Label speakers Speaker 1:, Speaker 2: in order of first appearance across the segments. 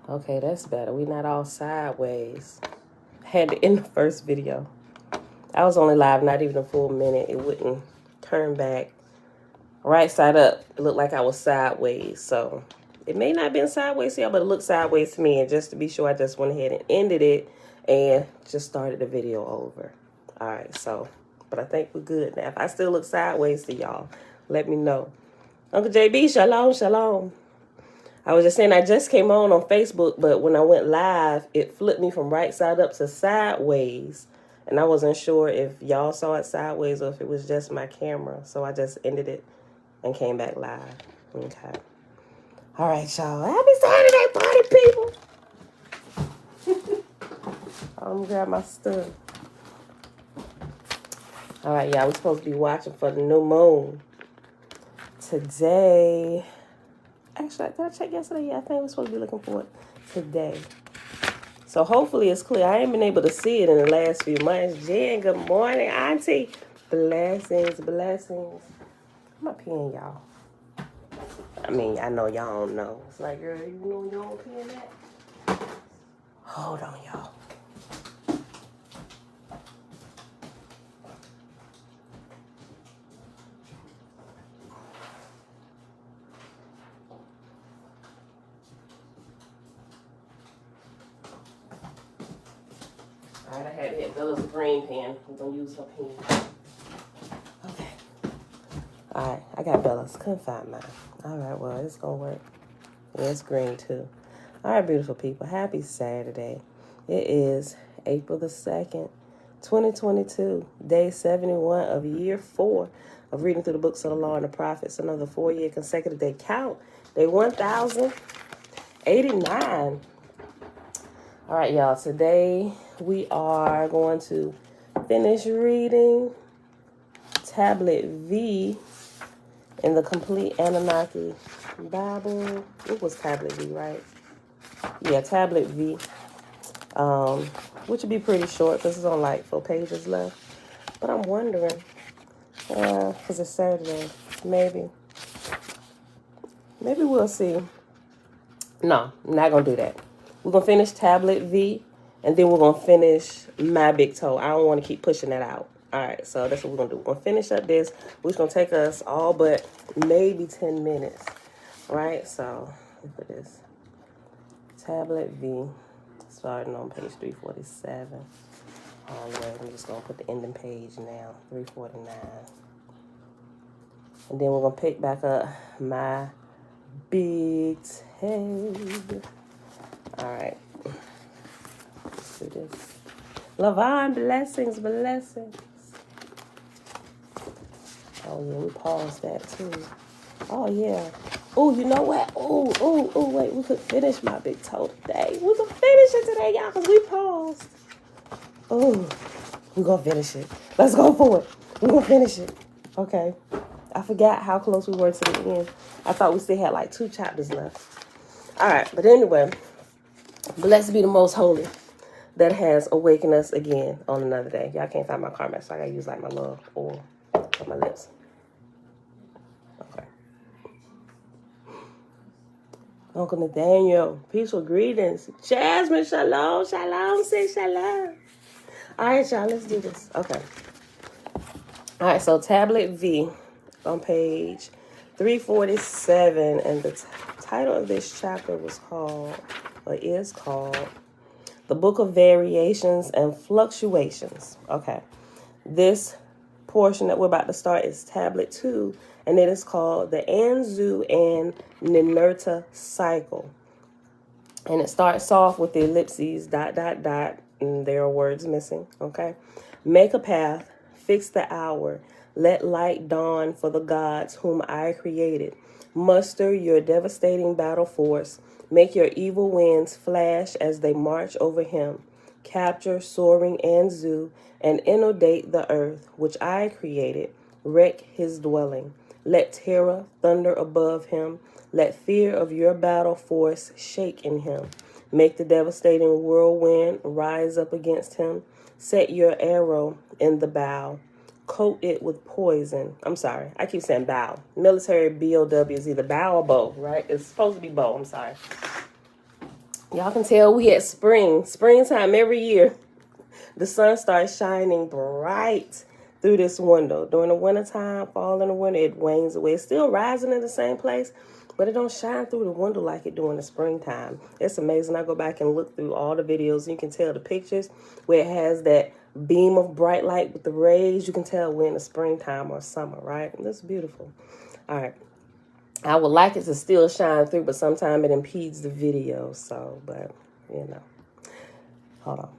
Speaker 1: Okay, that's better. We not all sideways. Had to end the first video. I was only live not even a full minute. It wouldn't turn back. Right side up. It looked like I was sideways. So it may not have been sideways to y'all, but it looked sideways to me. And just to be sure, I just went ahead and ended it and just started the video over. All right, so, but I think we're good now. If I still look sideways to y'all, let me know. Uncle JB, shalom, shalom. I was just saying I just came on Facebook, but when I went live, it flipped me from right side up to sideways. And I wasn't sure if y'all saw it sideways or if it was just my camera. So I just ended it and came back live. Okay. All right, y'all. Happy Saturday, party people. I'm going to grab my stuff. All right, y'all. We're supposed to be watching for the new moon. Today. Actually, did I check yesterday? Yeah, I think we're supposed to be looking for it today. So hopefully it's clear. I ain't been able to see it in the last few months. Jen, good morning, Auntie. Blessings, blessings. I'm up here, y'all. I mean, I know y'all don't know. It's like, girl, you know your own pen that? Hold on, y'all. All right, I had to hit Bella's green pen. We're going to use her pen. Okay. All right, I got Bella's. Couldn't find mine. All right, well, it's going to work. Yeah, it's green, too. All right, beautiful people. Happy Saturday. It is April the 2nd, 2022, day 71 of year 4 of reading through the books of the law and the prophets. Another 4-year consecutive day count. Day 1089. All right, y'all. Today we are going to finish reading Tablet V in the Complete Annunaki Bible. It was Tablet V, right? Yeah, Tablet V. Which would be pretty short because it's on like 4 pages left. But I'm wondering, because it's Saturday, maybe we'll see. No, I'm not going to do that. We're going to finish Tablet V, and then we're going to finish My Big Toe. I don't want to keep pushing that out. All right, so that's what we're going to do. We're going to finish up this, which is going to take us all but maybe 10 minutes, right? So, look at this. Tablet V, starting on page 347. All the way. I'm just going to put the ending page now, 349. And then we're going to pick back up My Big Toe. All right. Let's do this. Lavon, blessings, blessings. Oh, yeah, we paused that, too. Oh, yeah. Oh, you know what? Oh, wait. We could finish My Big Toe today. We could finish it today, y'all, because we paused. Oh, we're going to finish it. Let's go for it. We're going to finish it. Okay. I forgot how close we were to the end. I thought we still had like 2 chapters left. All right. But anyway, blessed be the most holy that has awakened us again on another day. Y'all can't find my karma, so I got to use like my little oil on my lips. Okay. Uncle Nathaniel, peaceful greetings. Jasmine, shalom, shalom, say shalom. All right, y'all, let's do this. Okay. All right, so Tablet V on page 347, and the title of this chapter is called The Book of Variations and Fluctuations. Okay. This portion that we're about to start is Tablet 2, and it is called the Anzu and Ninurta Cycle. And it starts off with the ellipses, ... and there are words missing, okay? Make a path, fix the hour, let light dawn for the gods whom I created. Muster your devastating battle force, make your evil winds flash as they march over him. Capture soaring Anzu and inundate the earth, which I created. Wreck his dwelling. Let terror thunder above him. Let fear of your battle force shake in him. Make the devastating whirlwind rise up against him. Set your arrow in the bow. Coat it with poison. I'm sorry, I keep saying bow. Military BOW is either bow or bow, right? It's supposed to be bow, I'm sorry. Y'all can tell we at springtime every year. The sun starts shining bright through this window. During the wintertime, fall and the winter, it wanes away. It's still rising in the same place, but it don't shine through the window like it do in the springtime. It's amazing. I go back and look through all the videos. And you can tell the pictures where it has that beam of bright light with the rays. You can tell we're in the springtime or summer, right? And that's beautiful. All right. I would like it to still shine through, but sometimes it impedes the video. So, but, you know. Hold on.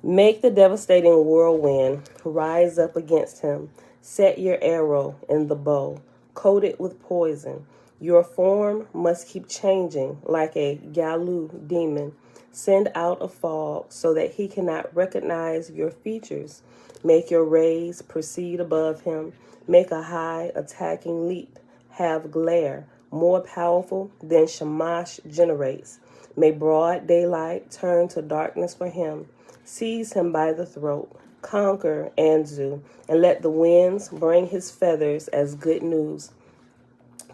Speaker 1: Make the devastating whirlwind rise up against him. Set your arrow in the bow. Coat it with poison. Your form must keep changing like a Galu demon. Send out a fog so that he cannot recognize your features. Make your rays proceed above him. Make a high attacking leap. Have glare, more powerful than Shamash generates. May broad daylight turn to darkness for him. Seize him by the throat. Conquer Anzu, and let the winds bring his feathers as good news.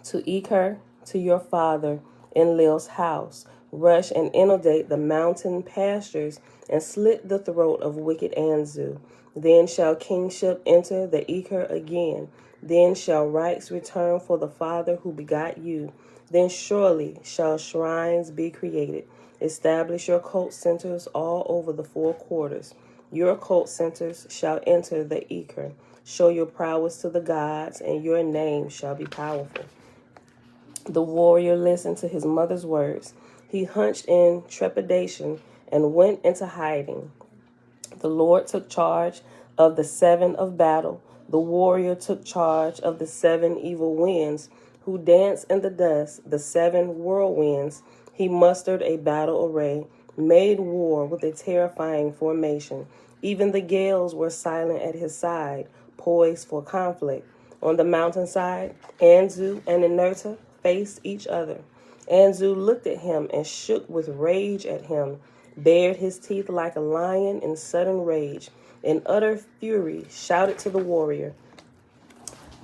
Speaker 1: To Iker, to your father, Enlil's house. Rush and inundate the mountain pastures and slit the throat of wicked Anzu. Then shall kingship enter the Iker again. Then shall rights return for the father who begot you. Then surely shall shrines be created. Establish your cult centers all over the four quarters. Your cult centers shall enter the Iker. Show your prowess to the gods, and your name shall be powerful. The warrior listened to his mother's words. He hunched in trepidation and went into hiding. The Lord took charge of the seven of battle. The warrior took charge of the seven evil winds who dance in the dust, the seven whirlwinds. He mustered a battle array, made war with a terrifying formation. Even the gales were silent at his side, poised for conflict. On the mountainside, Anzu and Inerta faced each other. Anzu looked at him and shook with rage at him, bared his teeth like a lion in sudden rage. In utter fury, shouted to the warrior,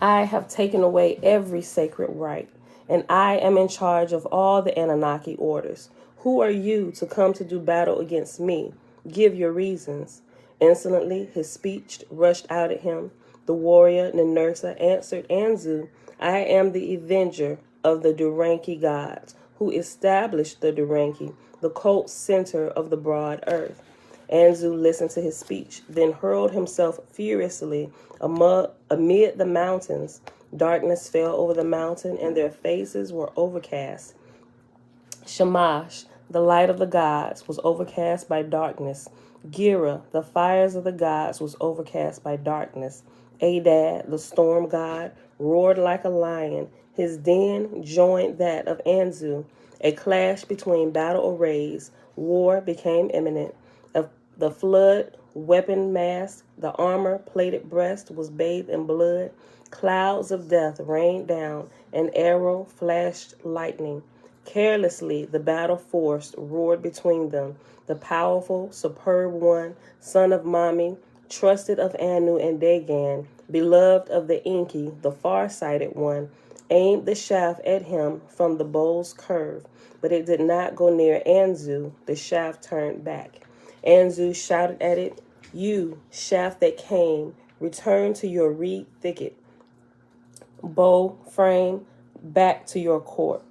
Speaker 1: I have taken away every sacred right, and I am in charge of all the Annunaki orders. Who are you to come to do battle against me? Give your reasons. Insolently, his speech rushed out at him. The warrior Ninurta answered Anzu, I am the avenger of the Duranki gods, who established the Duranki, the cult center of the broad earth. Anzu listened to his speech, then hurled himself furiously amid the mountains. Darkness fell over the mountain, and their faces were overcast. Shamash, the light of the gods, was overcast by darkness. Gira, the fires of the gods, was overcast by darkness. Adad, the storm god, roared like a lion. His den joined that of Anzu. A clash between battle arrays. War became imminent. The flood, weapon mask, the armor-plated breast was bathed in blood. Clouds of death rained down. An arrow flashed lightning. Carelessly, the battle force roared between them. The powerful, superb one, son of Mami, trusted of Anu and Dagan, beloved of the Enki, the far-sighted one, aimed the shaft at him from the bow's curve, but it did not go near Anzu. The shaft turned back. Anzu shouted at it, You, shaft that came, return to your reed thicket. Bow frame, back to your corpse.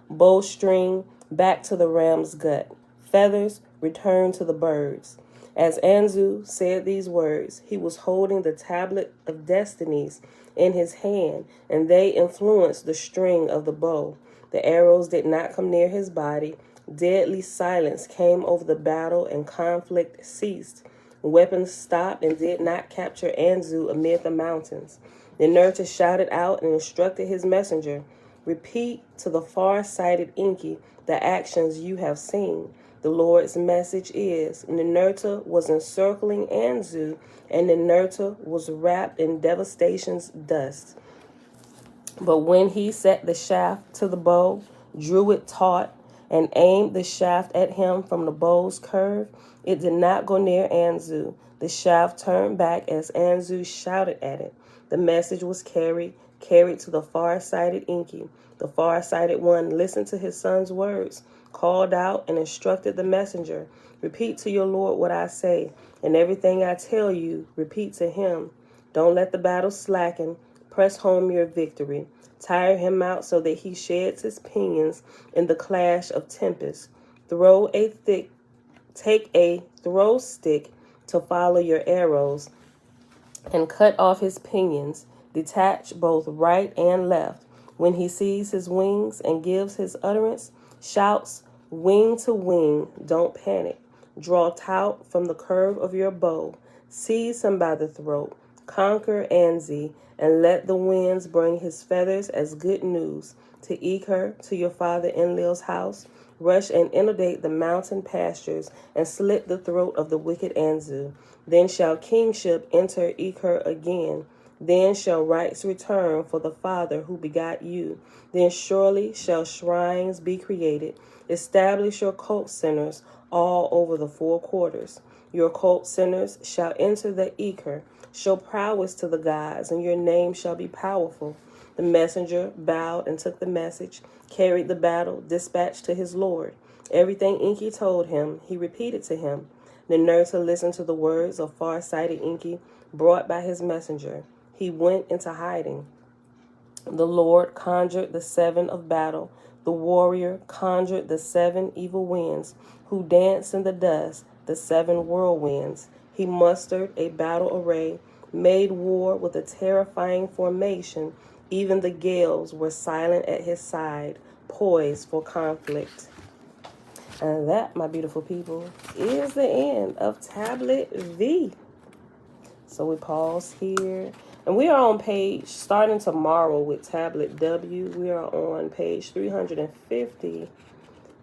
Speaker 1: Bowstring, back to the ram's gut. Feathers, return to the birds. As Anzu said these words, he was holding the tablet of destinies in his hand, and they influenced the string of the bow. The arrows did not come near his body. Deadly silence came over the battle, and conflict ceased. Weapons stopped and did not capture Anzu amid the mountains. The Nerta shouted out and instructed his messenger, Repeat to the far-sighted Enki the actions you have seen. The Lord's message is, Ninurta was encircling Anzu, and Ninurta was wrapped in devastation's dust. But when he set the shaft to the bow, drew it taut, and aimed the shaft at him from the bow's curve, it did not go near Anzu. The shaft turned back as Anzu shouted at it. The message was carried to the far-sighted Enki. The far-sighted one listened to his son's words. called out and instructed the messenger, repeat to your Lord what I say, and everything I tell you, repeat to him. Don't let the battle slacken. Press home your victory. Tire him out so that he sheds his pinions in the clash of tempests. Take a throw stick to follow your arrows and cut off his pinions. Detach both right and left. When he sees his wings and gives his utterance, shouts wing to wing, don't panic. Draw taut from the curve of your bow. Seize him by the throat. Conquer Anzi, and let the winds bring his feathers as good news. To Eker, to your father Enlil's house, rush and inundate the mountain pastures, and slit the throat of the wicked Anzu. Then shall kingship enter Eker again. Then shall rights return for the Father who begot you. Then surely shall shrines be created. Establish your cult centers all over the four quarters. Your cult centers shall enter the Eker. Show prowess to the gods, and your name shall be powerful. The messenger bowed and took the message, carried the battle, dispatched to his lord. Everything Inki told him, he repeated to him. Ninurta listened to the words of far-sighted Inki, brought by his messenger. He went into hiding. The Lord conjured the seven of battle. The warrior conjured the seven evil winds, who dance in the dust, the seven whirlwinds. He mustered a battle array, made war with a terrifying formation. Even the gales were silent at his side, poised for conflict. And that, my beautiful people, is the end of Tablet V. So we pause here. And we are on page, starting tomorrow with Tablet W, we are on page 350.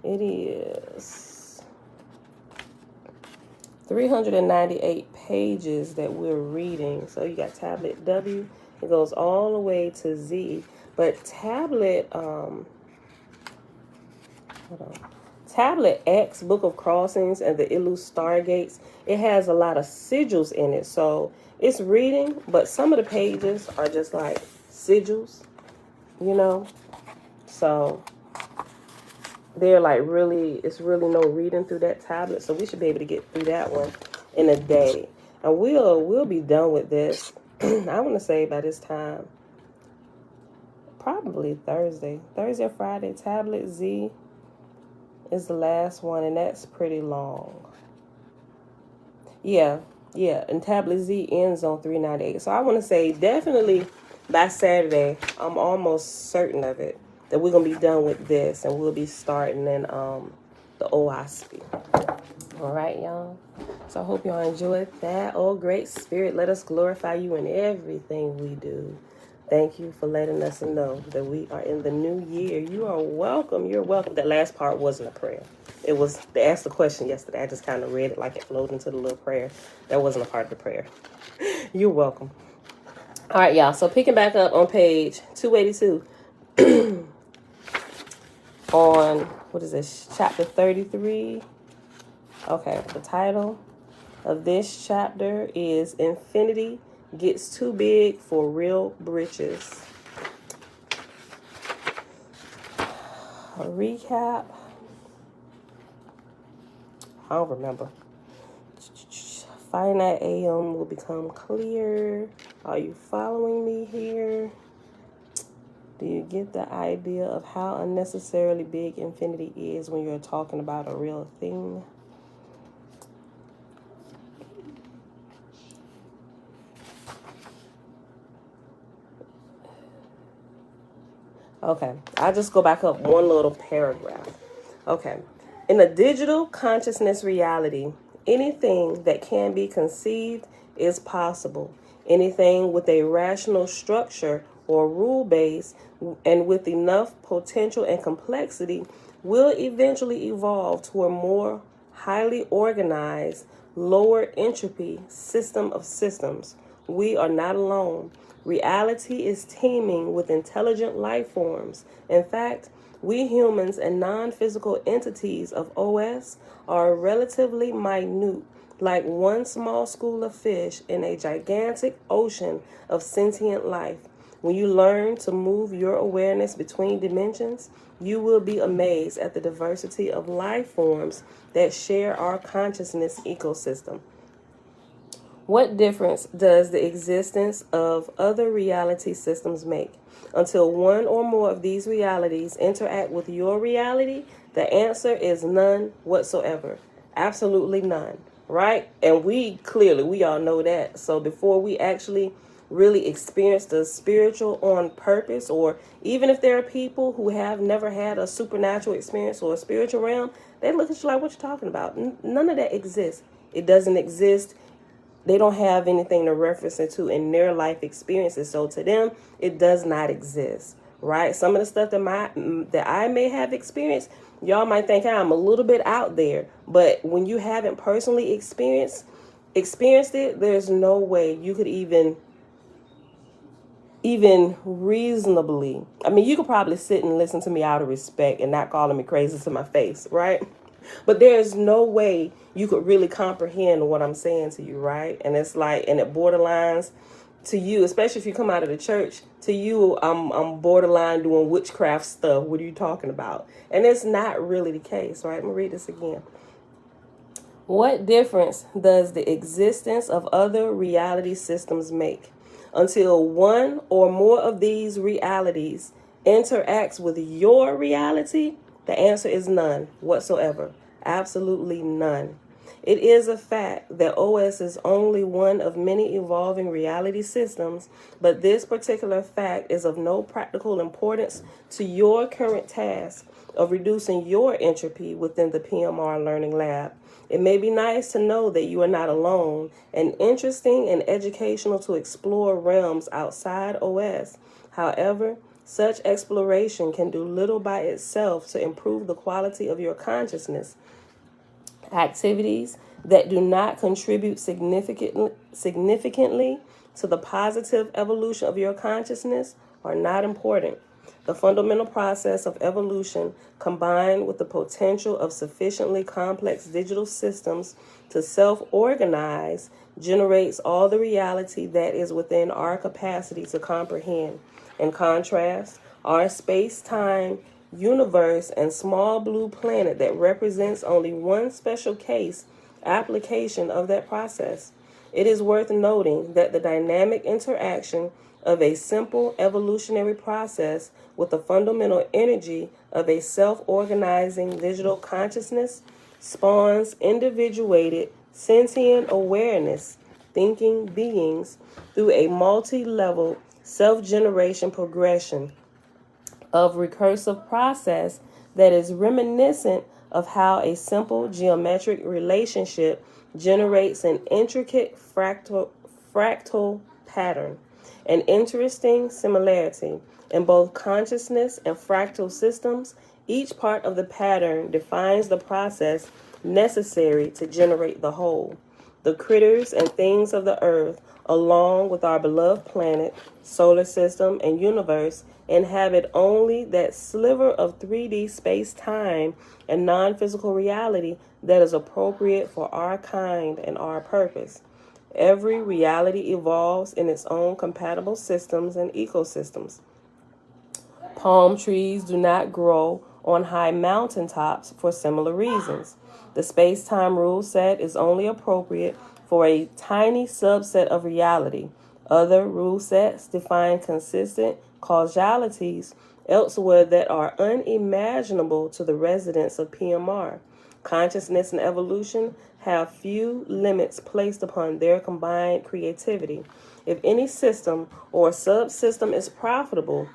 Speaker 1: It is 398 pages that we're reading. So you got Tablet W. It goes all the way to Z. But Tablet, Tablet X, Book of Crossings, and the Ilu Stargates, it has a lot of sigils in it. So it's reading, but some of the pages are just like sigils, you know. So they're like it's really no reading through that tablet. So we should be able to get through that one in a day. And we'll be done with this. I want to say by this time, probably Thursday or Friday. Tablet Z is the last one, and that's pretty long. Yeah, and Tablet Z ends on 398. So I want to say definitely by Saturday, I'm almost certain of it, that we're going to be done with this, and we'll be starting in the OSP. All right, y'all. So I hope y'all enjoyed that. Oh, great spirit, let us glorify you in everything we do. Thank you for letting us know that we are in the new year. You are welcome. You're welcome. That last part wasn't a prayer. It was, they asked the question yesterday. I just kind of read it like it flowed into the little prayer. That wasn't a part of the prayer. You're welcome. All right, y'all. So picking back up on page 282 on, what is this, chapter 33. Okay, the title of this chapter is Infinity Gets Too Big for Real Britches. A recap. I don't remember. Finite AM will become clear. Are you following me here? Do you get the idea of how unnecessarily big infinity is when you're talking about a real thing? Okay, I'll just go back up one little paragraph. Okay, in a digital consciousness reality, anything that can be conceived is possible. Anything with a rational structure or rule base and with enough potential and complexity will eventually evolve to a more highly organized, lower entropy system of systems. We are not alone. Reality is teeming with intelligent life forms. In fact, we humans and non-physical entities of OS are relatively minute, like one small school of fish in a gigantic ocean of sentient life. When you learn to move your awareness between dimensions, you will be amazed at the diversity of life forms that share our consciousness ecosystem. What difference does the existence of other reality systems make? Until one or more of these realities interact with your reality, the answer is none whatsoever. Absolutely none, right? And we all know that. So before we actually really experience the spiritual on purpose, or even if there are people who have never had a supernatural experience or a spiritual realm, they look at you like, what you talking about? None of that exists. It doesn't exist. They don't have anything to reference it to in their life experiences. So to them, it does not exist, right? Some of the stuff that I may have experienced, y'all might think I'm a little bit out there. But when you haven't personally experienced it, there's no way you could even reasonably, I mean, you could probably sit and listen to me out of respect and not calling me crazy to my face, right? But there's no way you could really comprehend what I'm saying to you, right? And it's like, and it borderlines to you, especially if you come out of the church, to you, I'm borderline doing witchcraft stuff. What are you talking about? And it's not really the case, right? Let me read this again. What difference does the existence of other reality systems make? Until one or more of these realities interacts with your reality, the answer is none whatsoever. Absolutely none. It is a fact that OS is only one of many evolving reality systems, but this particular fact is of no practical importance to your current task of reducing your entropy within the PMR Learning Lab. It may be nice to know that you are not alone, and interesting and educational to explore realms outside OS. However, such exploration can do little by itself to improve the quality of your consciousness. Activities that do not contribute significantly to the positive evolution of your consciousness are not important. The fundamental process of evolution, combined with the potential of sufficiently complex digital systems to self-organize, generates all the reality that is within our capacity to comprehend. In contrast, our space-time universe and small blue planet that represents only one special case application of that process. It is worth noting that the dynamic interaction of a simple evolutionary process with the fundamental energy of a self-organizing digital consciousness spawns individuated sentient awareness thinking beings through a multi-level self-generation progression of recursive process that is reminiscent of how a simple geometric relationship generates an intricate fractal pattern. An interesting similarity in both consciousness and fractal systems. Each part of the pattern defines the process necessary to generate the whole. The critters and things of the earth, along with our beloved planet, solar system, and universe, inhabit only that sliver of 3D space-time and non-physical reality that is appropriate for our kind and our purpose. Every reality evolves in its own compatible systems and ecosystems. Palm trees do not grow on high mountaintops for similar reasons. The space-time rule set is only appropriate for a tiny subset of reality. Other rule sets define consistent causalities elsewhere that are unimaginable to the residents of PMR. Consciousness and evolution have few limits placed upon their combined creativity. If any system or subsystem is profitable,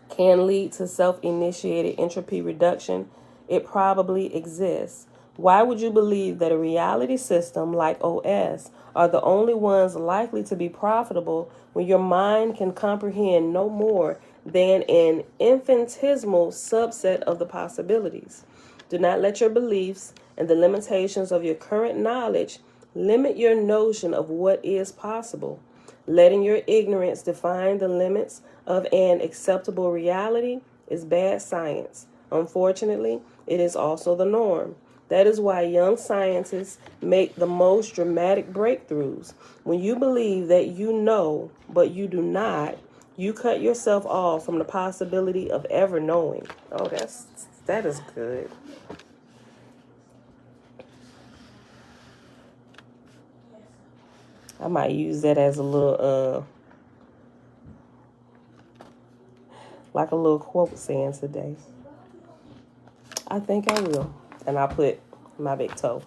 Speaker 1: can lead to self-initiated entropy reduction, it probably exists. Why would you believe that a reality system like OS are the only ones likely to be profitable when your mind can comprehend no more than an infinitesimal subset of the possibilities? Do not let your beliefs and the limitations of your current knowledge limit your notion of what is possible. Letting your ignorance define the limits of an acceptable reality is bad science. Unfortunately, it is also the norm. That is why young scientists make the most dramatic breakthroughs. When you believe that you know, but you do not, You cut yourself off from the possibility of ever knowing. Oh, that is good. I might use that as a little like a little quote saying today. I think I will. And I put my big toe.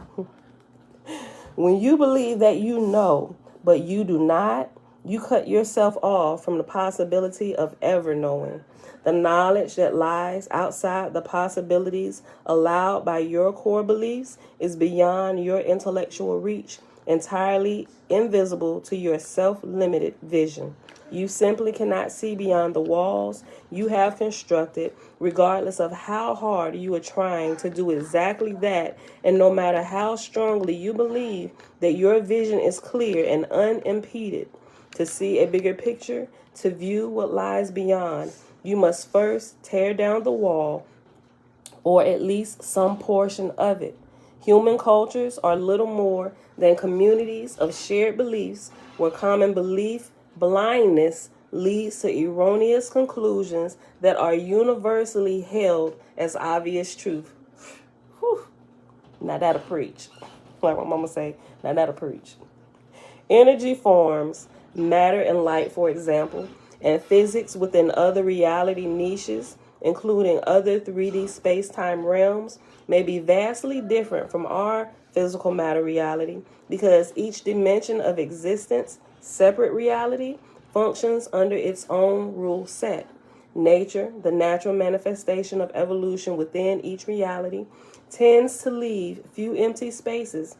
Speaker 1: When you believe that you know, but you do not, you cut yourself off from the possibility of ever knowing. The knowledge that lies outside the possibilities allowed by your core beliefs is beyond your intellectual reach, entirely invisible to your self-limited vision. You simply cannot see beyond the walls you have constructed, regardless of how hard you are trying to do exactly that, and no matter how strongly you believe that your vision is clear and unimpeded. To see a bigger picture, to view what lies beyond, you must first tear down the wall, or at least some portion of it. Human cultures are little more than communities of shared beliefs where common belief blindness leads to erroneous conclusions that are universally held as obvious truth. Whew. Now that'll preach. Like my mama say, now that'll preach. Energy forms, matter and light, for example, and physics within other reality niches, including other 3D space-time realms, may be vastly different from our physical matter reality because each dimension of existence, separate reality, functions under its own rule set. Nature, the natural manifestation of evolution within each reality, tends to leave few empty spaces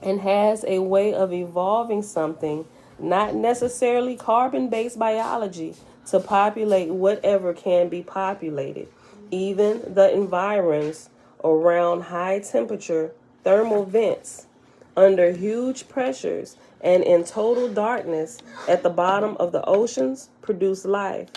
Speaker 1: and has a way of evolving something, not necessarily carbon-based biology, to populate whatever can be populated. Even the environs around high-temperature thermal vents, under huge pressures and in total darkness at the bottom of the oceans, produce life.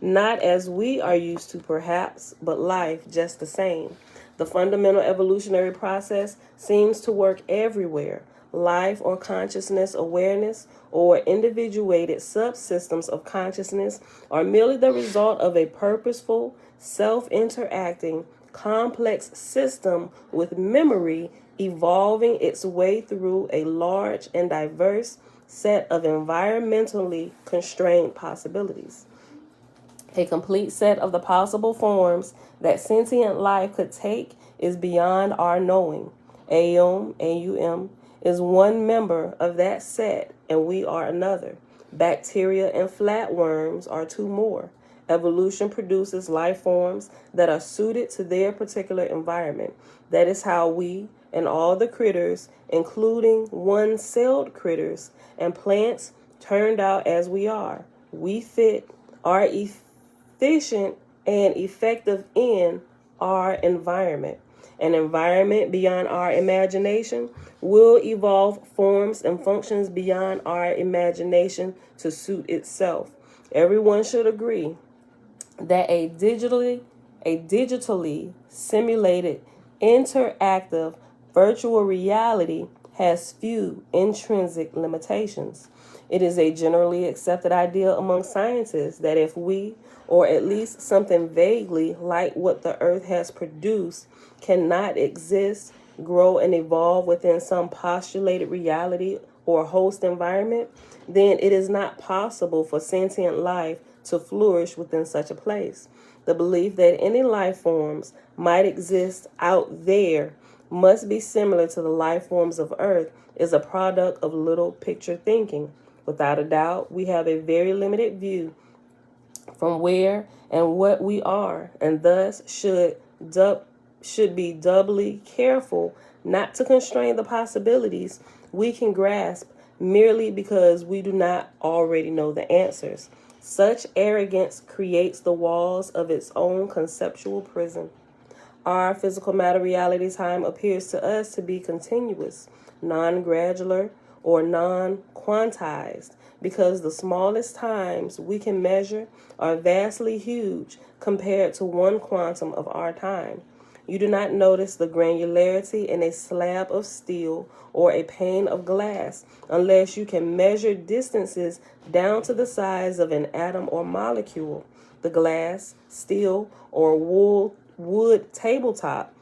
Speaker 1: Not as we are used to, perhaps, but life just the same. The fundamental evolutionary process seems to work everywhere. Life or consciousness awareness or individuated subsystems of consciousness are merely the result of a purposeful, self-interacting, complex system with memory evolving its way through a large and diverse set of environmentally constrained possibilities. A complete set of the possible forms that sentient life could take is beyond our knowing. Aum, A-U-M, is one member of that set, and we are another. Bacteria and flatworms are two more. Evolution produces life forms that are suited to their particular environment. That is how we and all the critters, including one-celled critters and plants, turned out as we are. We fit, are efficient and effective in our environment. An environment beyond our imagination will evolve forms and functions beyond our imagination to suit itself. Everyone should agree that a digitally simulated interactive virtual reality has few intrinsic limitations. It is a generally accepted idea among scientists that if we, or at least something vaguely like what the Earth has produced, cannot exist, grow, and evolve within some postulated reality or host environment, then it is not possible for sentient life to flourish within such a place. The belief that any life forms might exist out there must be similar to the life forms of Earth is a product of little picture thinking. Without a doubt, we have a very limited view from where and what we are, and thus should be doubly careful not to constrain the possibilities we can grasp merely because we do not already know the answers. Such arrogance creates the walls of its own conceptual prison. Our physical matter reality time appears to us to be continuous, non-gradular, or non-quantized, because the smallest times we can measure are vastly huge compared to one quantum of our time. You do not notice the granularity in a slab of steel or a pane of glass unless you can measure distances down to the size of an atom or molecule. The glass, steel, or wood tabletop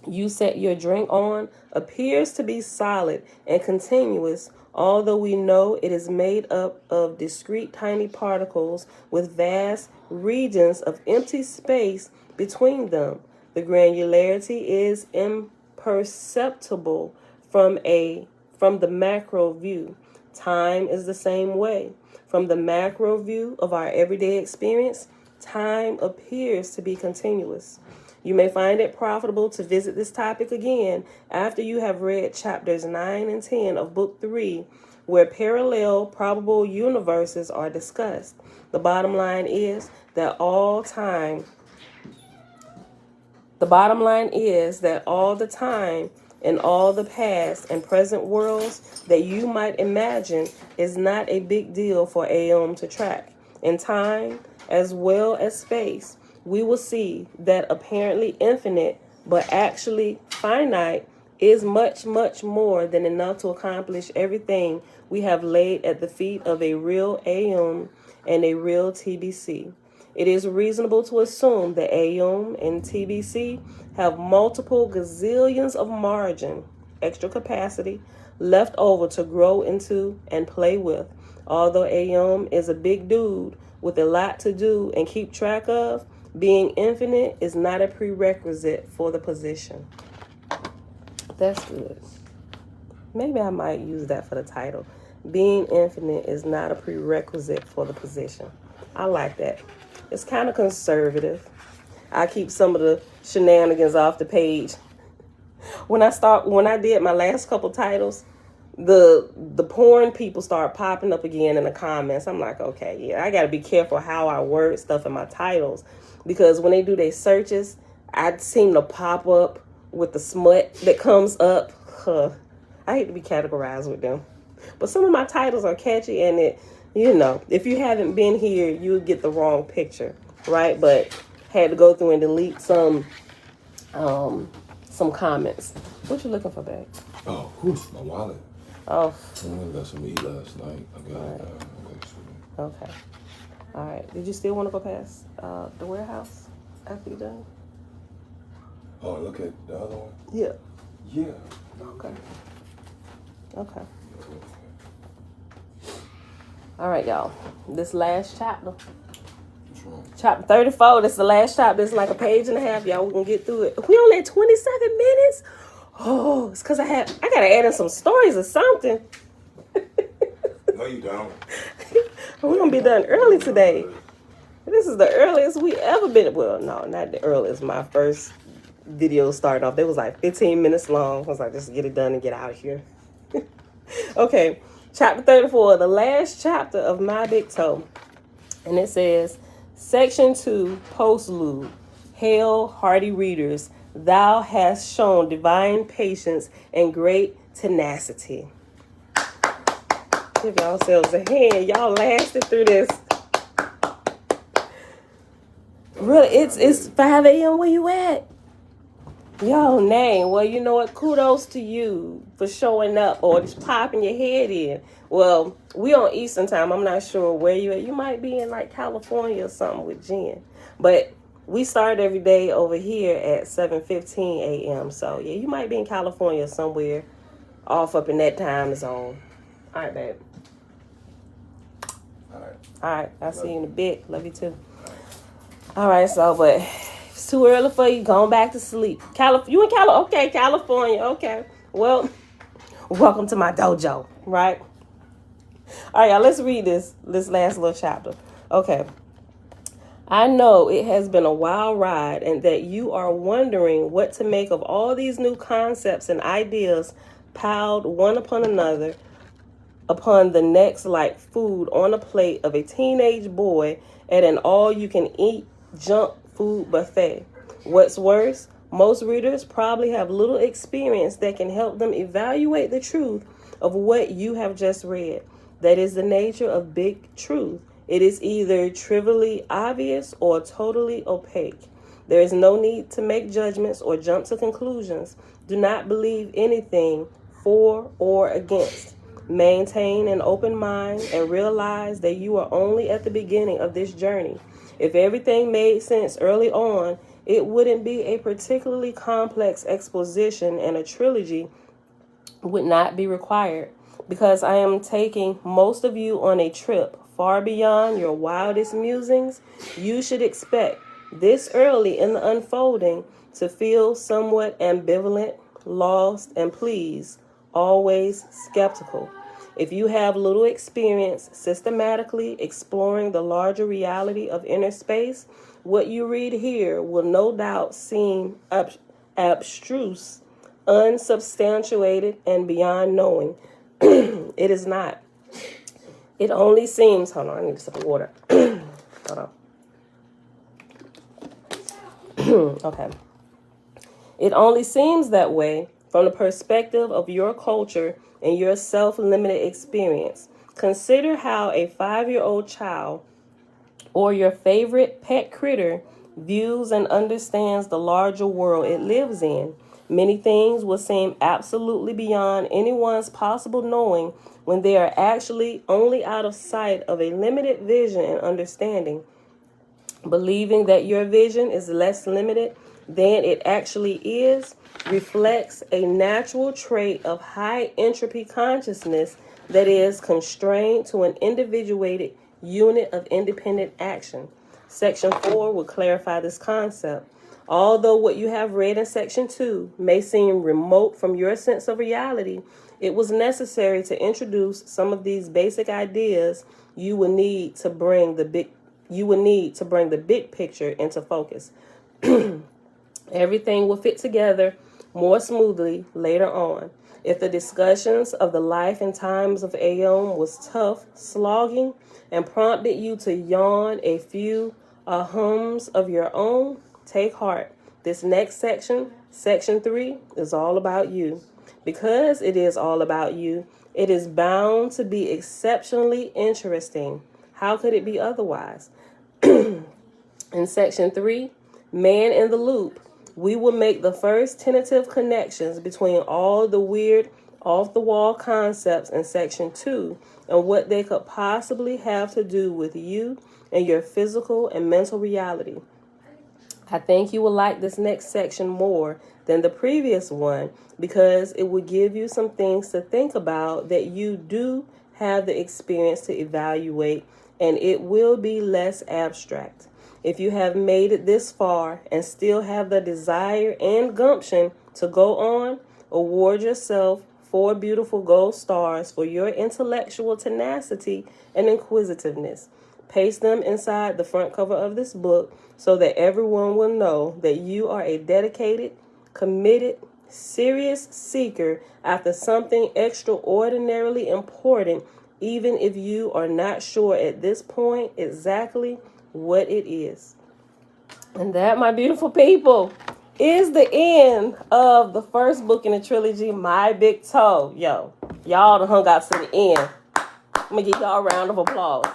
Speaker 1: you set your drink on appears to be solid and continuous, although we know it is made up of discrete tiny particles with vast regions of empty space between them. The granularity is imperceptible from the macro view. Time is the same way. From the macro view of our everyday experience, time appears to be continuous. You may find it profitable to visit this topic again after you have read chapters 9 and 10 of Book 3, where parallel probable universes are discussed. The bottom line is that all the time in all the past and present worlds that you might imagine is not a big deal for Aum to track. In time, as well as space, we will see that apparently infinite, but actually finite, is much, much more than enough to accomplish everything we have laid at the feet of a real Aum and a real TBC. It is reasonable to assume that Aum and TBC have multiple gazillions of margin, extra capacity, left over to grow into and play with. Although Aum is a big dude with a lot to do and keep track of, being infinite is not a prerequisite for the position. That's good. Maybe I might use that for the title. Being infinite is not a prerequisite for the position. I like that. It's kind of conservative. I keep some of the shenanigans off the page. When I did my last couple titles, the porn people start popping up again in the comments. I'm like, okay, yeah, I got to be careful how I word stuff in my titles, because when they do their searches, I seem to pop up with the smut that comes up. I hate to be categorized with them, but some of my titles are catchy, and if you haven't been here, you would get the wrong picture, right? But had to go through and delete some comments. What you looking for, babe?
Speaker 2: Oh, my wallet.
Speaker 1: Oh.
Speaker 2: I got some eat last night. I got it.
Speaker 1: Okay. All right. Did you still want to go past the warehouse after you're done?
Speaker 2: Oh, look at the other one?
Speaker 1: Yeah.
Speaker 2: Yeah.
Speaker 1: Okay. All right, y'all. This last chapter.
Speaker 2: What's wrong?
Speaker 1: Chapter 34. This is the last chapter. It's like a page and a half, y'all. We're going to get through it. We only at 27 minutes? Oh, it's because I got to add in some stories or something.
Speaker 2: No, you don't.
Speaker 1: We're going to be done early today. This is the earliest we ever been. Well, no, not the earliest. My first video started off. They was like 15 minutes long. I was like, just get it done and get out of here. Okay, chapter 34, the last chapter of My Big Toe. And it says, Section 2, Postlude. Hail, hardy readers. Thou hast shown divine patience and great tenacity. Give yourselves a hand. Y'all lasted through this. Really, it's 5 a.m. Where you at? Yo, name. Well, you know what? Kudos to you for showing up or just popping your head in. Well, we on Eastern time. I'm not sure where you at. You might be in like California or something with Jen. But we start every day over here at 7:15 a.m. So, yeah, you might be in California somewhere off up in that time zone. All right, babe.
Speaker 2: All
Speaker 1: right. I'll see you in a bit. Love you too. All right, so, but it's too early for you. Going back to sleep. You in California? Okay, California. Okay. Well, welcome to my dojo, right? All right, y'all, let's read this last little chapter. Okay. I know it has been a wild ride and that you are wondering what to make of all these new concepts and ideas piled one upon another upon the next like food on a plate of a teenage boy at an all-you-can-eat junk food buffet. What's worse, most readers probably have little experience that can help them evaluate the truth of what you have just read. That is the nature of big truth. It is either trivially obvious or totally opaque. There is no need to make judgments or jump to conclusions. Do not believe anything for or against. Maintain an open mind and realize that you are only at the beginning of this journey. If everything made sense early on, it wouldn't be a particularly complex exposition, and a trilogy would not be required. Because I am taking most of you on a trip far beyond your wildest musings, you should expect this early in the unfolding to feel somewhat ambivalent, lost, and pleased, always skeptical. If you have little experience systematically exploring the larger reality of inner space, what you read here will no doubt seem abstruse, unsubstantiated, and beyond knowing. It is not. It only seems, hold on, I need a sip of water. Hold on. Okay. It only seems that way from the perspective of your culture and your self-limited experience. Consider how a 5-year-old child or your favorite pet critter views and understands the larger world it lives in. Many things will seem absolutely beyond anyone's possible knowing when they are actually only out of sight of a limited vision and understanding. Believing that your vision is less limited than it actually is reflects a natural trait of high entropy consciousness that is constrained to an individuated unit of independent action. Section 4 will clarify this concept. Although what you have read in Section 2 may seem remote from your sense of reality, it was necessary to introduce some of these basic ideas you will need to bring the big picture into focus. Everything will fit together more smoothly later on. If the discussions of the life and times of Aeon was tough, slogging, and prompted you to yawn a few hums of your own, take heart. This next section, Section 3, is all about you. Because it is all about you, it is bound to be exceptionally interesting. How could it be otherwise? In Section 3, Man in the Loop, we will make the first tentative connections between all the weird, off-the-wall concepts in Section 2 and what they could possibly have to do with you and your physical and mental reality. I think you will like this next section more than the previous one because it will give you some things to think about that you do have the experience to evaluate, and it will be less abstract. If you have made it this far and still have the desire and gumption to go on, award yourself 4 beautiful gold stars for your intellectual tenacity and inquisitiveness. Paste them inside the front cover of this book so that everyone will know that you are a dedicated, committed, serious seeker after something extraordinarily important, even if you are not sure at this point exactly what it is. And that, my beautiful people, is the end of the first book in the trilogy, My Big Toe. Yo, y'all done hung out to the end. I'm gonna give y'all a round of applause.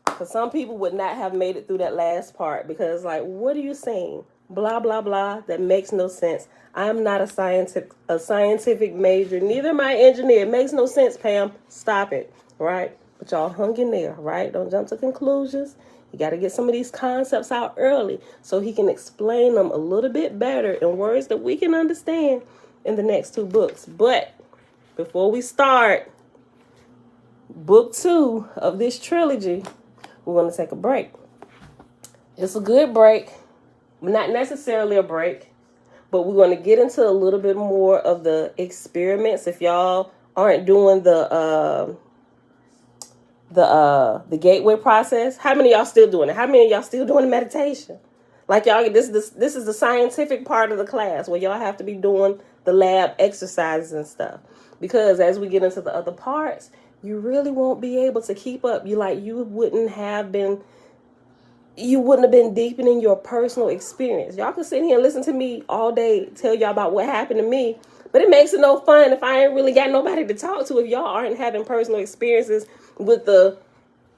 Speaker 1: Because some people would not have made it through that last part because, like, what are you saying? Blah, blah, blah. That makes no sense. I'm not a scientific major. Neither am I an engineer. It makes no sense, Pam. Stop it. Right? But y'all hung in there, right? Don't jump to conclusions. You got to get some of these concepts out early so he can explain them a little bit better in words that we can understand in the next 2 books. But before we start book 2 of this trilogy, we're going to take a break. It's a good break. Not necessarily a break, but we're going to get into a little bit more of the experiments. If y'all aren't doing the gateway process, how many of y'all still doing it? How many of y'all still doing the meditation? Like, y'all, this is the scientific part of the class where y'all have to be doing the lab exercises and stuff. Because as we get into the other parts, you really won't be able to keep up. You wouldn't have been deepening your personal experience. Y'all can sit here and listen to me all day, tell y'all about what happened to me, but it makes it no fun if I ain't really got nobody to talk to, if y'all aren't having personal experiences with the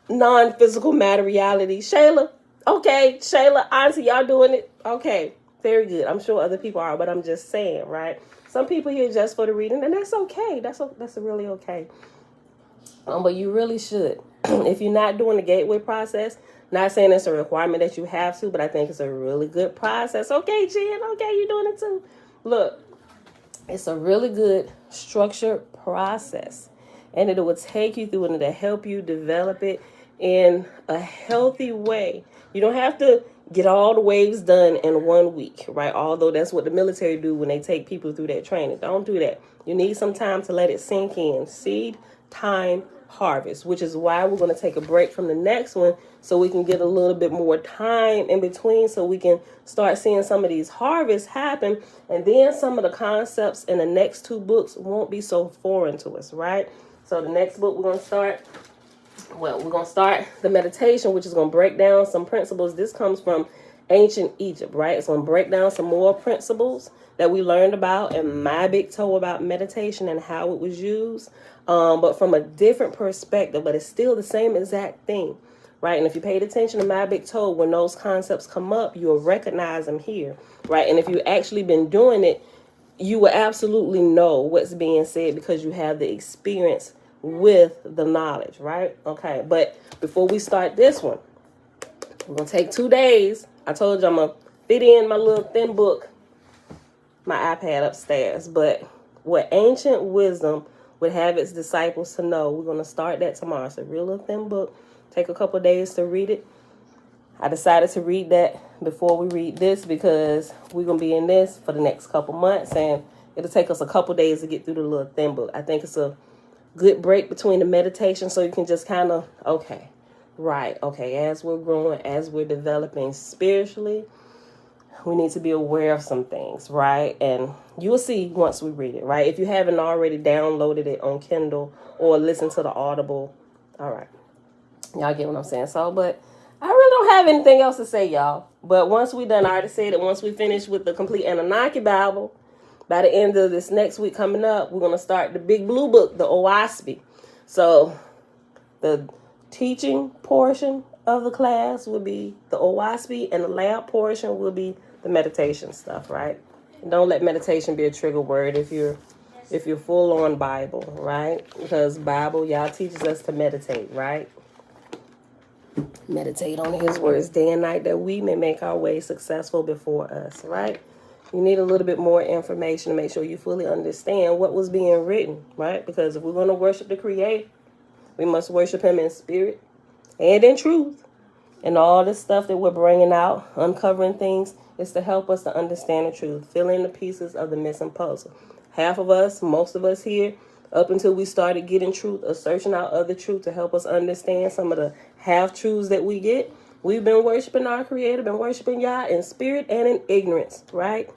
Speaker 1: non-physical matter reality. Shayla, Okay, Shayla, Auntie, y'all doing it? Okay, very good. I'm sure other people are, but I'm just saying, right? Some people here just for the reading, and that's okay. That's really okay. But you really should. If you're not doing the gateway process, not saying it's a requirement that you have to, but I think it's a really good process. Okay, Jen, okay, you're doing it too. Look, it's a really good structured process, and it will take you through and it'll help you develop it in a healthy way. You don't have to get all the waves done in 1 week, right? Although that's what the military do when they take people through that training. Don't do that. You need some time to let it sink in. Seed, time, harvest, which is why we're going to take a break from the next one so we can get a little bit more time in between so we can start seeing some of these harvests happen, and then some of the concepts in the next 2 books won't be so foreign to us, right? So the next book we're going to start the meditation, which is going to break down some principles. This comes from ancient Egypt, right? It's going to break down some more principles that we learned about in my big toe about meditation and how it was used, but from a different perspective, but it's still the same exact thing, right? And if you paid attention to my big toe, when those concepts come up, you'll recognize them here, right? And if you've actually been doing it, you will absolutely know what's being said because you have the experience with the knowledge, right? Okay, but before we start this one, we're going to take 2 days. I told you I'm going to fit in my little thin book, my iPad upstairs, but what ancient wisdom would have its disciples to know, we're going to start that tomorrow. It's a real little thin book. Take a couple of days to read it. I decided to read that before we read this because we're going to be in this for the next couple months, and it'll take us a couple days to get through the little thin book. I think it's a good break between the meditation so you can just kind of, okay, as we're growing, as we're developing spiritually, we need to be aware of some things, right? And you'll see once we read it, right? If you haven't already downloaded it on Kindle or listened to the Audible, all right. Y'all get what I'm saying? So, but I really don't have anything else to say, y'all. But once we done, I already said it, once we finish with the complete Annunaki Bible, by the end of this next week coming up, we're going to start the big blue book, the OASP. So the teaching portion of the class will be the OASP, and the lab portion will be the meditation stuff, right? And don't let meditation be a trigger word if you're full on Bible, right? Because Bible, y'all teaches us to meditate, right? Meditate on his words day and night that we may make our way successful before us, right? You need a little bit more information to make sure you fully understand what was being written, right? Because if we're going to worship the Creator, we must worship him in spirit and in truth. And all this stuff that we're bringing out, uncovering things, is to help us to understand the truth, fill in the pieces of the missing puzzle. Half of us, most of us here, up until we started getting truth or searching out other truth to help us understand some of the half-truths that we get, we've been worshiping our Creator, been worshiping Yah in spirit and in ignorance, right?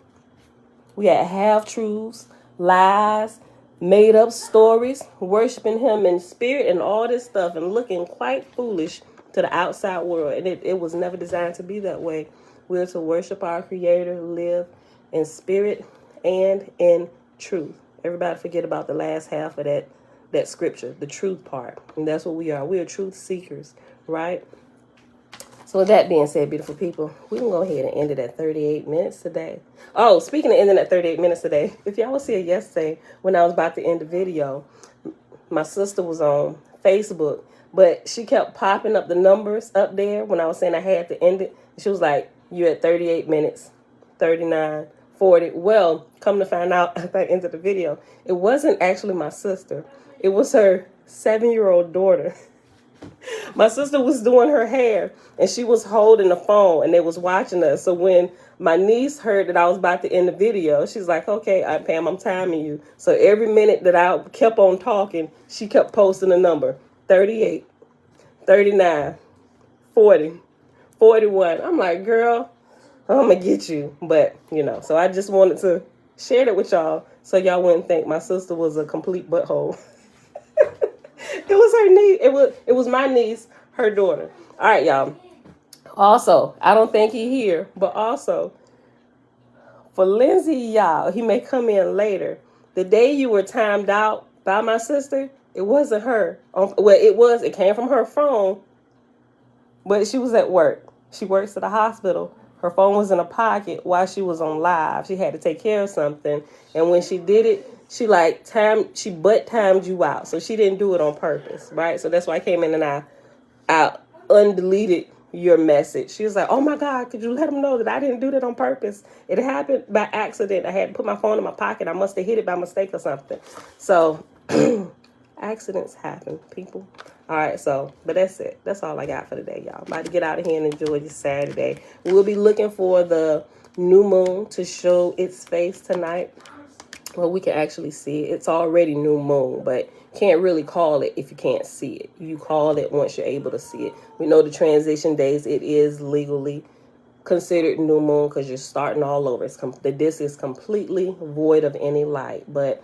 Speaker 1: We had half-truths, lies, made-up stories, worshiping him in spirit and all this stuff and looking quite foolish to the outside world. And it was never designed to be that way. We're to worship our Creator, live in spirit and in truth. Everybody forget about the last half of that scripture, the truth part. And that's what we are. We are truth seekers, right? So with that being said, beautiful people, we can go ahead and end it at 38 minutes today. Oh, speaking of ending at 38 minutes today, if y'all was here yesterday when I was about to end the video, my sister was on Facebook, but she kept popping up the numbers up there when I was saying I had to end it. She was like, you're at 38 minutes, 39, 40. Well, come to find out after I ended the video, it wasn't actually my sister. It was her 7-year-old daughter. My sister was doing her hair and she was holding the phone and they was watching us. So when my niece heard that I was about to end the video, she's like, okay, Pam, I'm timing you. So every minute that I kept on talking, she kept posting a number, 38, 39, 40, 41. I'm like, girl, I'm going to get you. But, so I just wanted to share that with y'all so y'all wouldn't think my sister was a complete butthole. It was her niece. It was my niece, her daughter. All right, y'all. Also, I don't think he here, but also for Lindsay, y'all, he may come in later. The day you were timed out by my sister, it wasn't her. Well, it came from her phone, but she was at work. She works at a hospital. Her phone was in her pocket while she was on live. She had to take care of something. And when she did it, she butt timed you out. So she didn't do it on purpose, right? So that's why I came in and I undeleted your message. She was like, oh my God, could you let them know that I didn't do that on purpose? It happened by accident. I had to put my phone in my pocket. I must have hit it by mistake or something. So accidents happen, people. All right, so, but that's it. That's all I got for today, y'all. I'm about to get out of here and enjoy this Saturday. We'll be looking for the new moon to show its face tonight. Well, we can actually see it. It's already new moon, but can't really call it if you can't see it. You call it once you're able to see it. We know the transition days, it is legally considered new moon because you're starting all over. The disc is completely void of any light, but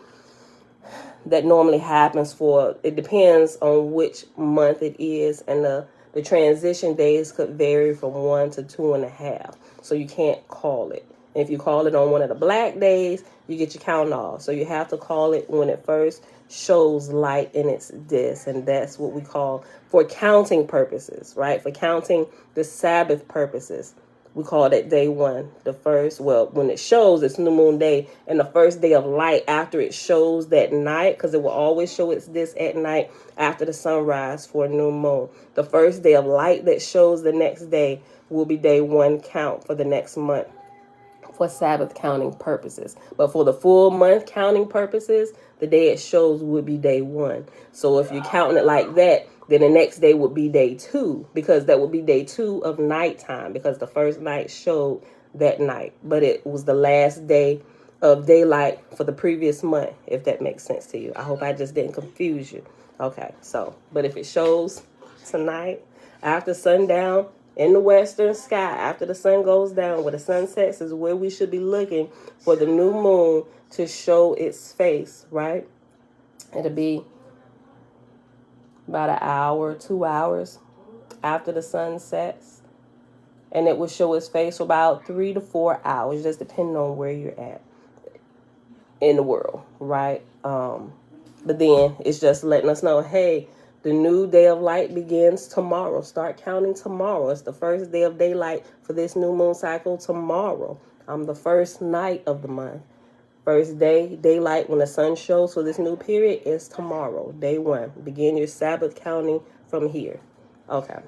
Speaker 1: that normally happens it depends on which month it is, and the transition days could vary from 1 to 2.5. So you can't call it. And if you call it on one of the black days, you get your count off. So you have to call it when it first shows light in its disc, and that's what we call for counting purposes, right? For counting the Sabbath purposes. We call that day 1, the first, when it shows it's new moon day and the first day of light after it shows that night, because it will always show its disc at night after the sunrise for a new moon. The first day of light that shows the next day will be day 1 count for the next month for Sabbath counting purposes. But for the full month counting purposes, the day it shows would be day 1. So if you're counting it like that, then the next day would be day 2, because that would be day 2 of nighttime, because the first night showed that night, but it was the last day of daylight for the previous month, if that makes sense to you. I hope I just didn't confuse you. Okay, so, but if it shows tonight after sundown in the western sky, after the sun goes down, where the sun sets is where we should be looking for the new moon to show its face, right? It'll be about an hour, 2 hours after the sun sets. And it will show its face for about 3 to 4 hours, just depending on where you're at in the world, right? But then it's just letting us know, hey, the new day of light begins tomorrow. Start counting tomorrow. It's the first day of daylight for this new moon cycle tomorrow. The first night of the month. First day, daylight, when the sun shows for this new period is tomorrow, day 1. Begin your Sabbath counting from here. Okay.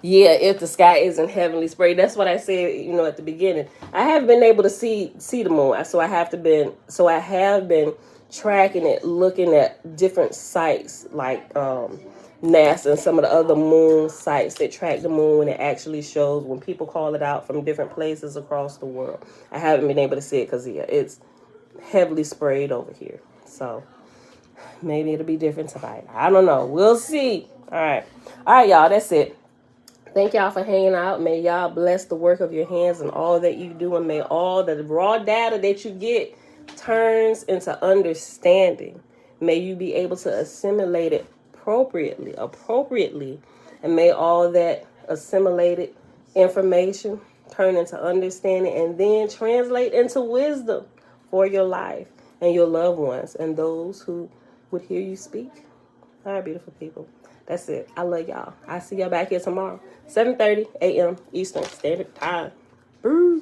Speaker 1: Yeah, if the sky isn't heavenly sprayed. That's what I said, at the beginning. I haven't been able to see the moon. So I have been tracking it, looking at different sites like NASA and some of the other moon sites that track the moon when it actually shows, when people call it out from different places across the world. I haven't been able to see it because, it's heavily sprayed over here. So maybe it'll be different tonight. I don't know. We'll see. All right, y'all. That's it. Thank y'all for hanging out. May y'all bless the work of your hands and all that you do. And may all the raw data that you get turns into understanding. May you be able to assimilate it appropriately. And may all that assimilated information turn into understanding and then translate into wisdom for your life and your loved ones and those who would hear you speak. All right, beautiful people. That's it. I love y'all. I'll see y'all back here tomorrow, 7:30 a.m. Eastern Standard Time. Boo.